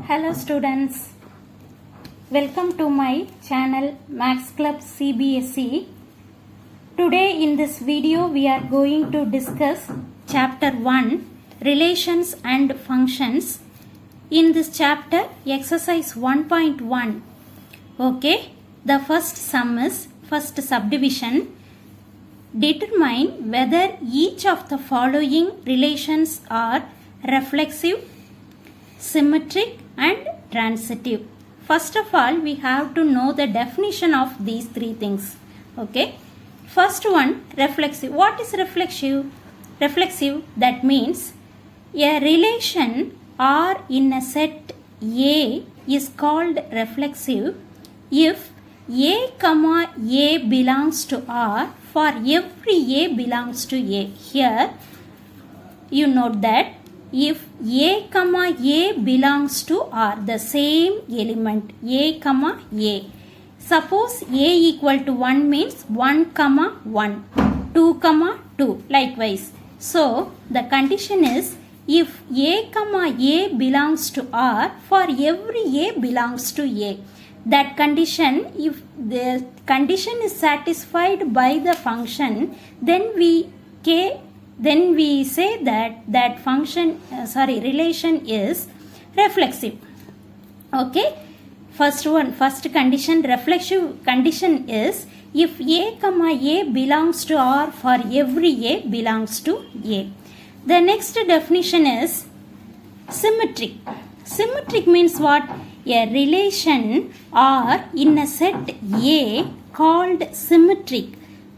Hello students, welcome to my channel Max Club CBSE. Today in this video we are going to discuss chapter 1 Relations and Functions. In this chapter exercise 1.1. Okay, the first sum is first subdivision. Determine whether each of the following relations are reflexive, symmetric and transitive. First of all, we have to know the definition of these three things. Okay. First one, reflexive. What is reflexive? Reflexive, that means a relation R in a set A is called reflexive if A, A belongs to R for every A belongs to A. Here, you note that if A, A belongs to R, the same element A, A. Suppose A equal to 1 means 1, 1, 2, 2, likewise. So, the condition is if A, A belongs to R for every A belongs to A. That condition, if the condition is satisfied by the function, then we say that function relation is reflexive. Okay, first condition, reflexive condition is if A, A belongs to R for every A belongs to A. The next definition is symmetric. Symmetric means what? A relation R in a set A called symmetric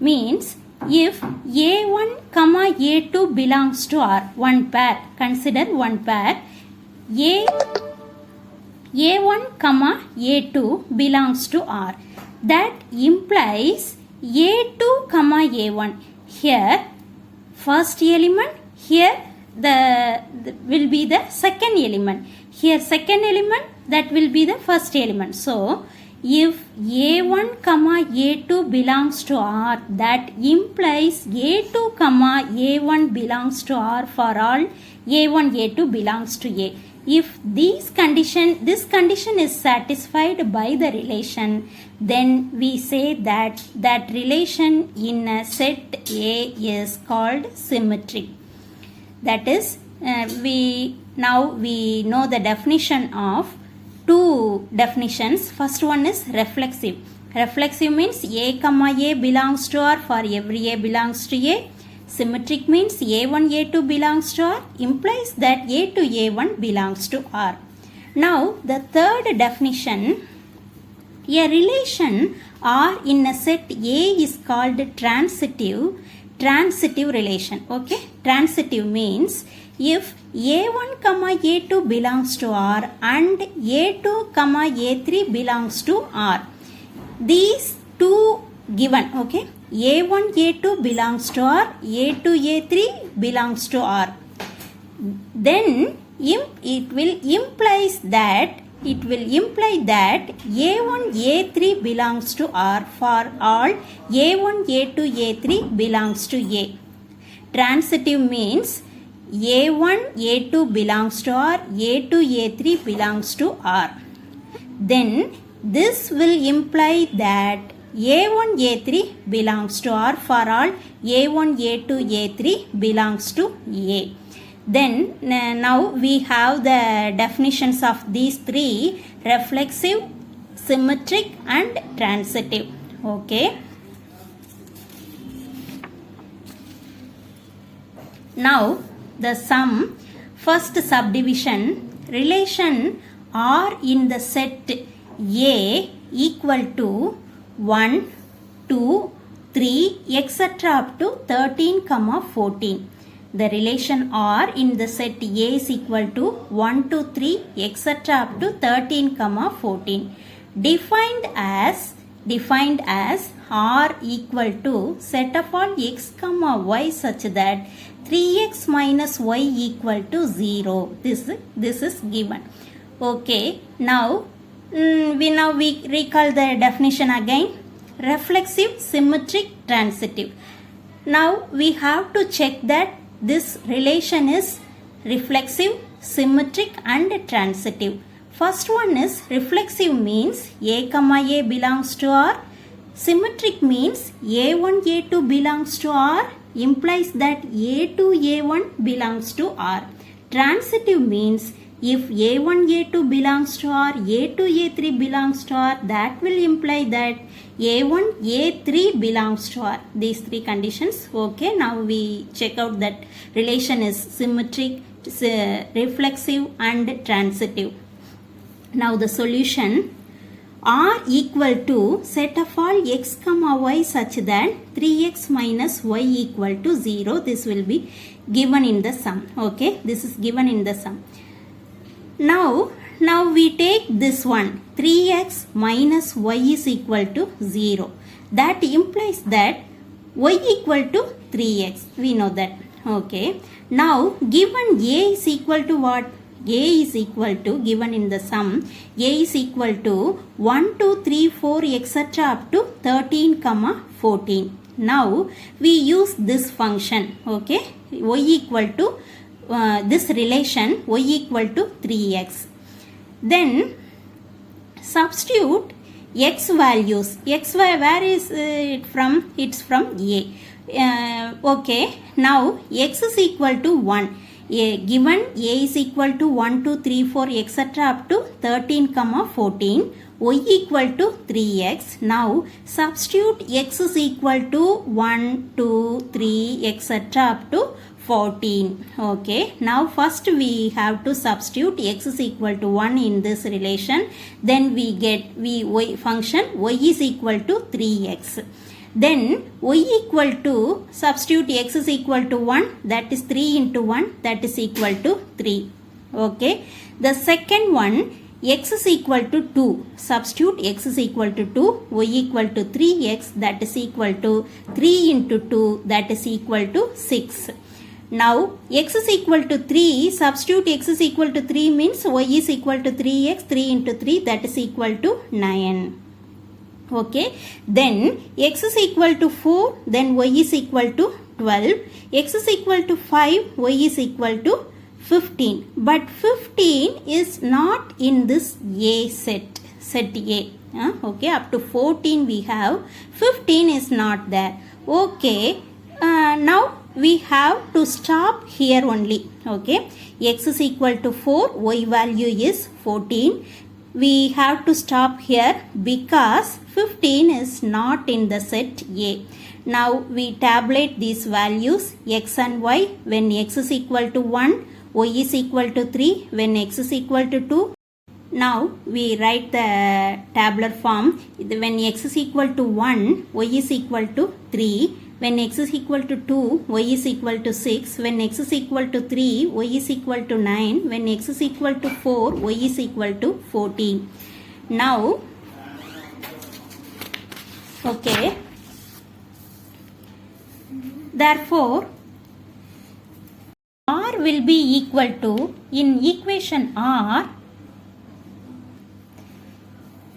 means if A1, A2 belongs to R, one pair, consider one pair, A1, A2 belongs to R. That implies A2, A1. Here, first element, here the will be the second element. Here, second element, that will be the first element. So, if A1, A2 belongs to R, that implies A2, A1 belongs to R for all A1, A2 belongs to A. If this condition is satisfied by the relation, then we say that relation in a set A is called symmetric. That is, we know the definition of two definitions. First one is reflexive. Reflexive means A, A belongs to R for every A belongs to A. Symmetric means A1, A2 belongs to R, implies that A to A1 belongs to R. Now, the third definition, a relation R in a set A is called transitive relation. Okay, transitive means if A1, A2 belongs to R and A2, A3 belongs to R. These two given, okay, A1, A2 belongs to R, A2, A3 belongs to R. Then it will imply that A1, A3 belongs to R for all A1, A2, A3 belongs to A. Transitive means A1, A2 belongs to R, A2, A3 belongs to R. Then this will imply that A1, A3 belongs to R for all A1, A2, A3 belongs to A. Then now we have the definitions of these three: reflexive, symmetric and transitive. Okay. Now the sum, first subdivision, relation R in the set A equal to 1, 2, 3, etc. up to 13, 14. The relation R in the set A is equal to 1, 2, 3, etc. up to 13, 14. Defined as R equal to set of all x, y such that 3x minus y equal to 0. This is given. Okay. Now we recall the definition again. Reflexive, symmetric, transitive. Now we have to check that this relation is reflexive, symmetric and transitive. First one is reflexive, means A comma A belongs to R. Symmetric means A1 A2 belongs to R, implies that A2 A1 belongs to R. Transitive means if A1 A2 belongs to R, A2 A3 belongs to R, that will imply that A1 A3 belongs to R. These three conditions. Okay, now we check out that relation is symmetric, reflexive and transitive. Now the solution: R equal to set of all x comma y such that 3x minus y equal to 0. This will be given in the sum. Okay, this is given in the sum. Now we take this one, 3x minus y is equal to 0. That implies that y equal to 3x. We know that. Okay. Now given A is equal to what? A is equal to, given in the sum, A is equal to 1, 2, 3, 4 etc. up to 13, 14. Now we use this function. Okay. Y equal to this relation, y equal to 3x. Then substitute x values. X where is it from? It's from A. Okay. Now x is equal to 1. Given A is equal to 1, 2, 3, 4 etc. up to 13, 14. Y equal to 3x. Now substitute x is equal to 1, 2, 3 etc. up to 14. Okay. Now first we have to substitute x is equal to 1 in this relation. Then we get y function y is equal to 3x. Then y equal to, substitute x is equal to 1, that is 3 into 1, that is equal to 3. Okay. The second one, x is equal to 2. Substitute x is equal to 2, y equal to 3x, that is equal to 3 into 2, that is equal to 6. Now x is equal to 3, substitute x is equal to 3 means y is equal to 3x, 3 into 3, that is equal to 9. Okay, then x is equal to 4, then y is equal to 12, x is equal to 5, y is equal to 15. But 15 is not in this A set A. Okay, up to 14 we have, 15 is not there. Okay, now we have to stop here only. Okay, x is equal to 4, y value is 14. We have to stop here because 15 is not in the set A. Now we tabulate these values x and y. When x is equal to 1, y is equal to 3. When x is equal to 2. Now we write the tabular form. When x is equal to 1, y is equal to 3. When x is equal to 2, y is equal to 6. When x is equal to 3, y is equal to 9. When x is equal to 4, y is equal to 14. Now, okay, therefore, R will be equal to, in equation R,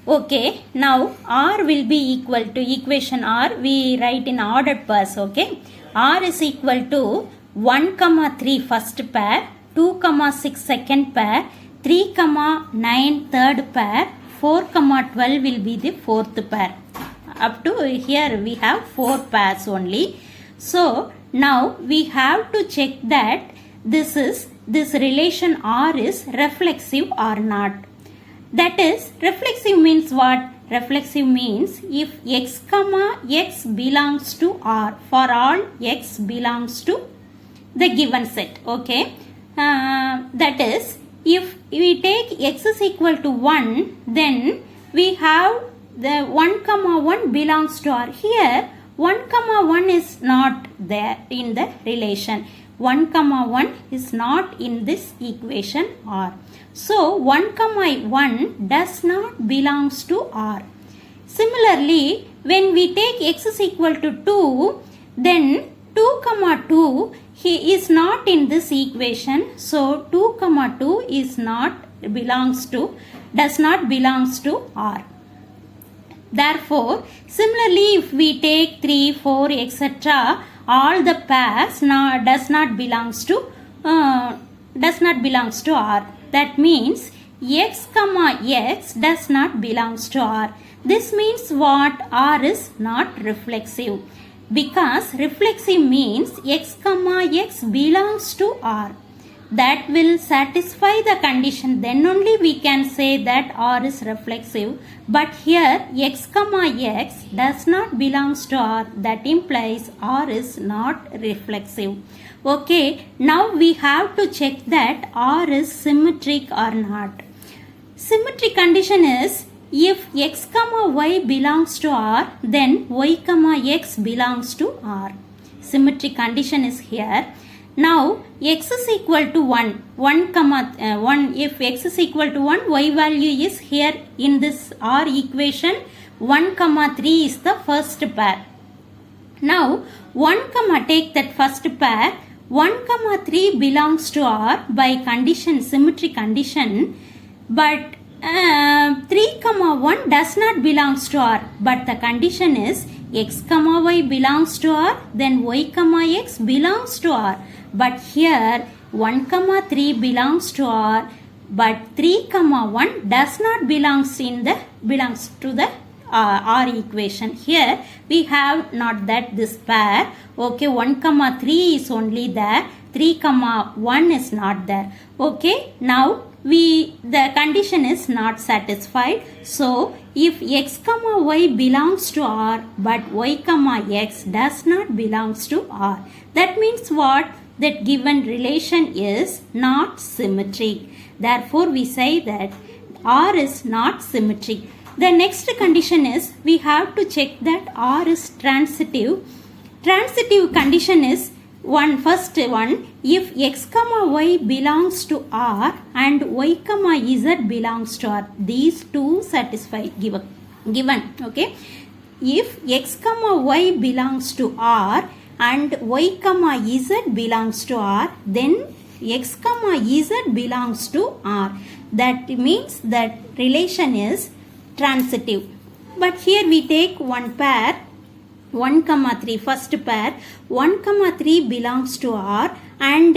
okay, now R will be equal to, equation R we write in ordered pairs. Okay, R is equal to 1, 3 first pair, 2, 6 second pair, 3, 9 third pair, 4, 12 will be the fourth pair. Up to here we have 4 pairs only. So now we have to check that this relation R is reflexive or not. That is, reflexive means what? Reflexive means if x comma x belongs to R, for all x belongs to the given set. Okay, that is, if we take x is equal to 1, then we have the 1 comma 1 belongs to R. Here 1 comma 1 is not there in the relation. 1 comma 1 is not in this equation R. So 1 comma 1 does not belongs to R. Similarly, when we take x is equal to 2, then 2 comma 2 he is not in this equation. So 2 comma 2 is not does not belongs to R. Therefore, similarly, if we take 3, 4, etc., all the pairs does not belongs to does not belongs to R. That means x comma x does not belongs to R. This means what? R is not reflexive. Because reflexive means x comma x belongs to R. That will satisfy the condition. Then only we can say that R is reflexive. But here x comma x does not belongs to R. That implies R is not reflexive. Okay, now we have to check that R is symmetric or not. Symmetry condition is if x comma y belongs to R, then y comma x belongs to R. Symmetry condition is here. Now x is equal to 1, 1, if x is equal to 1, y value is here in this R equation, 1, 3 is the first pair. Now 1, take that first pair, 1, 3 belongs to R by condition, symmetry condition, but 3, 1 does not belongs to R, but the condition is x, y belongs to R, then y, x belongs to R. But here 1, 3 belongs to R, but 3, 1 does not belongs to the R equation. Here we have not that this pair. Okay, 1, 3 is only there, 3, 1 is not there. Okay, now the condition is not satisfied. So if x, y belongs to R, but y, x does not belongs to R, that means what? That given relation is not symmetric. Therefore we say that R is not symmetric. The next condition is we have to check that R is transitive. Transitive condition is first one, if x, y belongs to R and y, z belongs to R, these two satisfy given. Okay, if x, y belongs to R and y, z belongs to R, then x, z belongs to R. That means that relation is transitive. But here we take one pair, 1, 3, first pair, 1, 3 belongs to R, and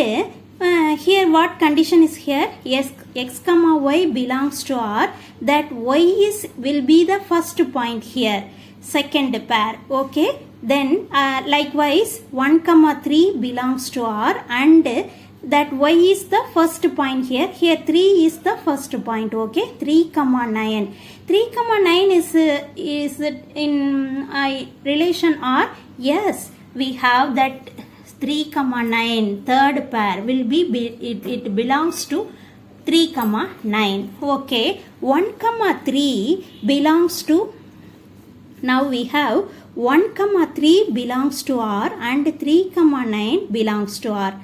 here what condition is here? Yes, x, y belongs to R, that y will be the first point here, second pair. Okay, then likewise 1, 3 belongs to R, and that y is the first point here. Here 3 is the first point. Okay, 3, 9. 3, 9 is in relation R. Yes, we have that 3, 9. Third pair will be it belongs to 3, 9. Okay, 1, 3 belongs to. Now we have 1, 3 belongs to R and 3, 9 belongs to R.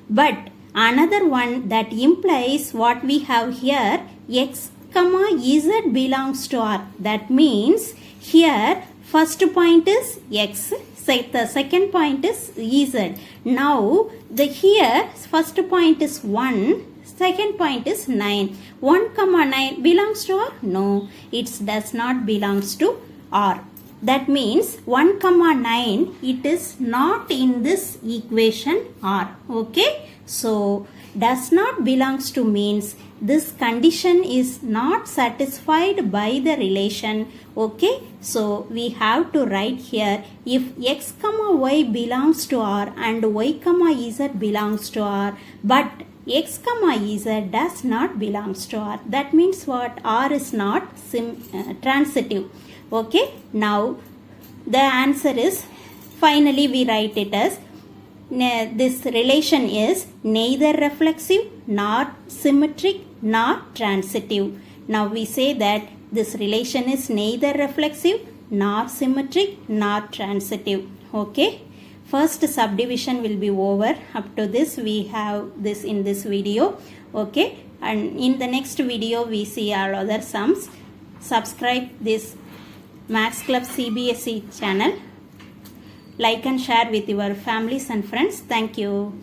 But another one that implies what we have here, x, z belongs to R. That means here first point is x, the second point is z. Now here first point is 1, second point is 9. 1, 9 belongs to R? No, it does not belongs to R. That means 1, 9 it is not in this equation R. Okay, so does not belongs to means this condition is not satisfied by the relation. Okay, so we have to write here, if x, y belongs to R and y, z belongs to R, but x, z does not belongs to R, that means what? R is not transitive. Okay, now the answer is, finally we write it as, this relation is neither reflexive nor symmetric nor transitive. Now we say that this relation is neither reflexive nor symmetric nor transitive. Okay, first subdivision will be over. Up to this we have this in this video. Okay, and in the next video we see all other sums. Subscribe this Maths Club CBSE channel. Like and share with your families and friends. Thank you.